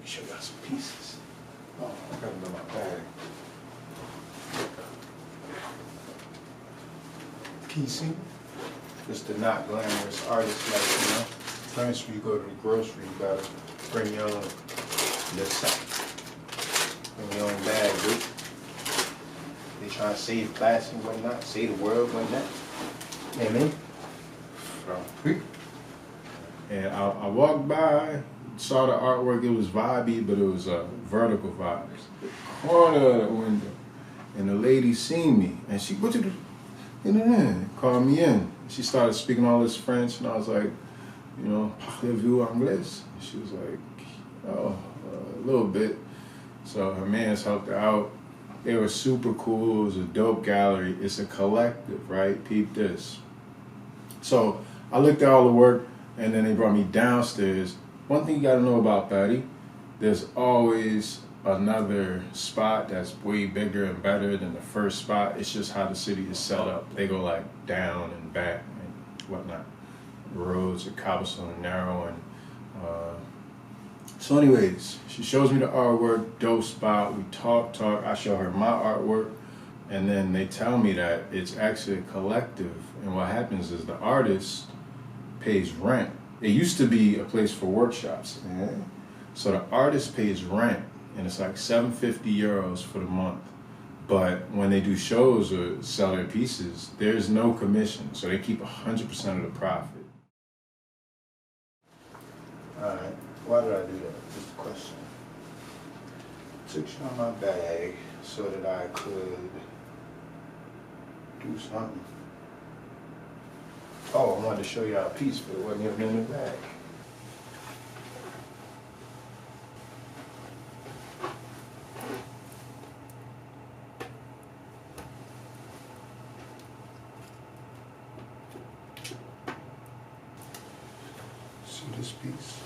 me show y'all some pieces. Oh, I got them in my bag. PC. Just the not glamorous artist, like, you know. Sometimes when you go to the grocery, you gotta bring your own sack. Bring your own bag, dude. They try to save class and whatnot, save the world, whatnot. You know what I mean? And I walked by, saw the artwork, it was vibey, but it was vertical vibes. The corner of the window. And the lady seen me, and she, what you do? Called me in. She started speaking all this French, and I was like, you know, parlez-vous anglais? And she was like, oh, a little bit. So her mans helped her out. They were super cool. It was a dope gallery. It's a collective, right? Peep this. So I looked at all the work, and then they brought me downstairs. One thing you gotta know about Patty, there's always another spot that's way bigger and better than the first spot. It's just how the city is set up. They go like down and back and whatnot. The roads are cobblestone and narrow. And so anyways, she shows me the artwork, dope spot. We talk. I show her my artwork. And then they tell me that it's actually a collective. And what happens is the artist pays rent. It used to be a place for workshops. So the artist pays rent, and it's like 750 euros for the month. But when they do shows or sell their pieces, there's no commission. So they keep 100% of the profit. All right, why did I do that? Just a question. Took you on my bag so that I could do something. Oh, I wanted to show y'all a piece, but it wasn't even in the bag. See this piece?